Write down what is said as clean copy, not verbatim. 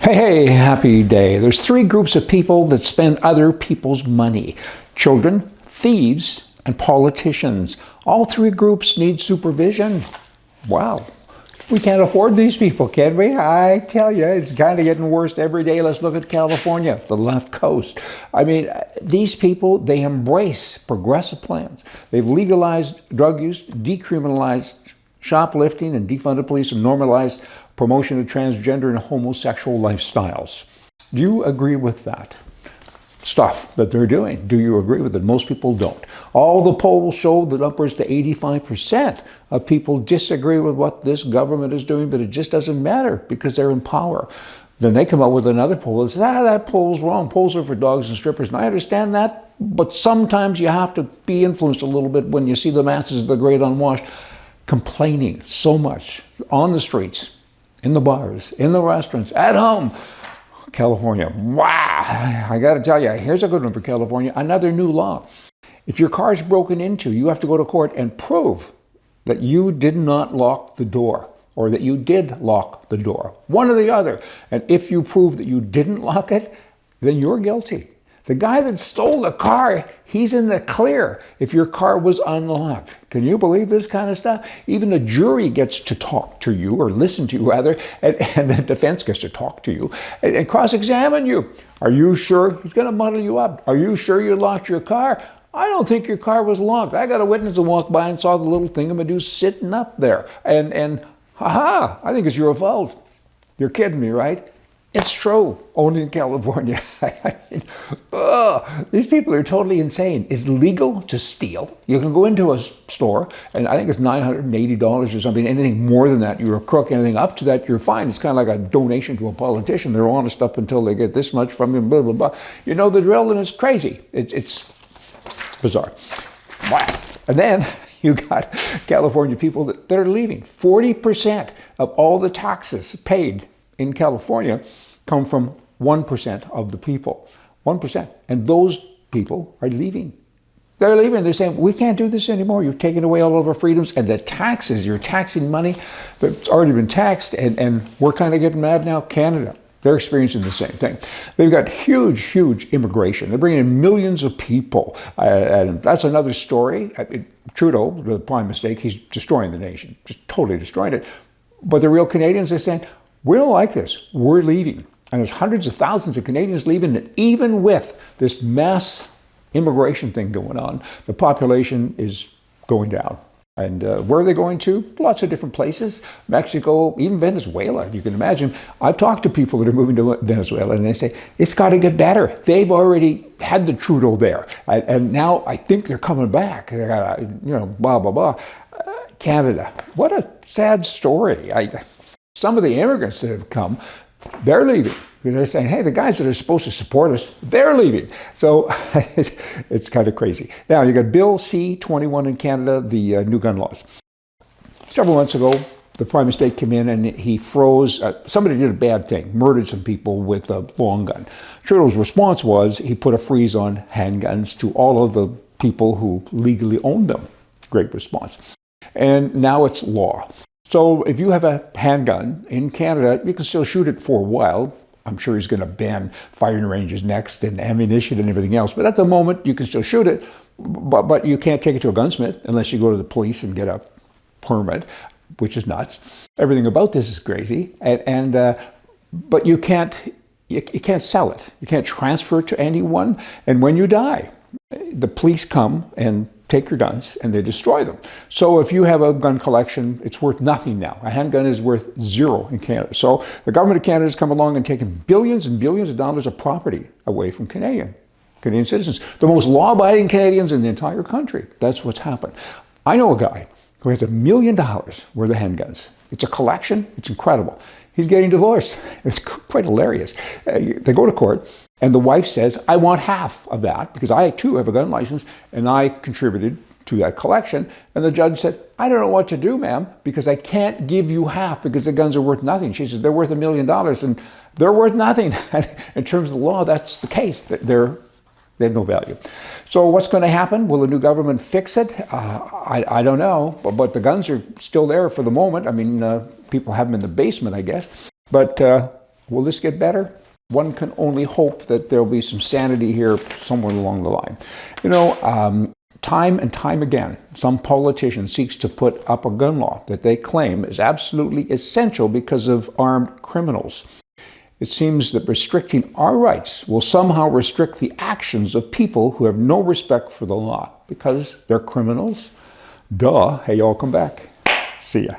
Hey, happy day. There's three groups of people that spend other people's money: children, thieves, and politicians. All three groups need supervision. Wow. We can't afford these people, can we? I tell you, it's kind of getting worse every day. Let's look at California, the left coast. I mean, these people, they embrace progressive plans. They've legalized drug use, decriminalized shoplifting, and defunded police, and normalized promotion of transgender and homosexual lifestyles. Do you agree with that stuff that they're doing? Do you agree with it? Most people don't. All the polls show that upwards to 85% of people disagree with what this government is doing, but it just doesn't matter because they're in power. Then they come up with another poll and say, that poll's wrong. Polls are for dogs and strippers. And I understand that, but sometimes you have to be influenced a little bit when you see the masses of the great unwashed complaining so much on the streets, in the bars, in the restaurants, at home. California, wow, I gotta tell you, here's a good one for California, another new law. If your car's broken into, you have to go to court and prove that you did not lock the door or that you did lock the door, one or the other. And if you prove that you didn't lock it, then you're guilty. The guy that stole the car, he's in the clear if your car was unlocked. Can you believe this kind of stuff? Even the jury gets to talk to you, or listen to you rather, and the defense gets to talk to you and cross-examine you. Are you sure? He's going to muddle you up. Are you sure you locked your car? I don't think your car was locked. I got a witness who walked by and saw the little thingamadoos sitting up there. And ha-ha, I think it's your fault. You're kidding me, right? It's true, only in California. These people are totally insane. It's legal to steal. You can go into a store, and I think it's $980 or something. Anything more than that, you're a crook. Anything up to that, you're fine. It's kind of like a donation to a politician. They're honest up until they get this much from you, blah, blah, blah. You know the drill, and it's crazy. It's bizarre. Wow. And then you got California people that are leaving. 40% of all the taxes paid in California come from 1% of the people. 1%. And those people are leaving. They're leaving. They're saying, we can't do this anymore. You're taking away all of our freedoms. And the taxes, you're taxing money that's already been taxed. And we're kind of getting mad now. Canada, they're experiencing the same thing. They've got huge immigration. They're bringing in millions of people. And that's another story. Trudeau, the prime mistake, he's destroying the nation. Just totally destroying it. But the real Canadians are saying, we don't like this. We're leaving. And there's hundreds of thousands of Canadians leaving. And even with this mass immigration thing going on, the population is going down. And where are they going to? Lots of different places. Mexico, even Venezuela, you can imagine. I've talked to people that are moving to Venezuela, and they say, it's got to get better. They've already had the Trudeau there. And now I think they're coming back. Blah, blah, blah. Canada, what a sad story. Some of the immigrants that have come, they're leaving. Because they're saying, hey, the guys that are supposed to support us, they're leaving. So it's kind of crazy. Now, you got Bill C-21 in Canada, the new gun laws. Several months ago, the prime minister came in and he froze. Somebody did a bad thing, murdered some people with a long gun. Trudeau's response was he put a freeze on handguns to all of the people who legally owned them. Great response. And now it's law. So if you have a handgun in Canada, you can still shoot it for a while. I'm sure he's going to ban firing ranges next and ammunition and everything else. But at the moment, you can still shoot it, but you can't take it to a gunsmith unless you go to the police and get a permit, which is nuts. Everything about this is crazy. But you can't sell it. You can't transfer it to anyone. And when you die, the police come and take your guns and they destroy them. So if you have a gun collection, it's worth nothing now. A handgun is worth zero in Canada. So the government of Canada has come along and taken billions and billions of dollars of property away from Canadian citizens. The most law-abiding Canadians in the entire country. That's what's happened. I know a guy who has $1 million worth of handguns. It's a collection. It's incredible. He's getting divorced. It's quite hilarious. They go to court, and the wife says, I want half of that, because I, too, have a gun license, and I contributed to that collection. And the judge said, I don't know what to do, ma'am, because I can't give you half, because the guns are worth nothing. She says, they're worth $1 million, and they're worth nothing. In terms of the law, that's the case. They have no value. So what's going to happen? Will the new government fix it? I don't know, but the guns are still there for the moment. I mean, people have them in the basement, I guess. But Will this get better? One can only hope that there'll be some sanity here somewhere along the line. You know, time and time again, some politician seeks to put up a gun law that they claim is absolutely essential because of armed criminals. It seems that restricting our rights will somehow restrict the actions of people who have no respect for the law because they're criminals. Duh. Hey, y'all, come back. See ya.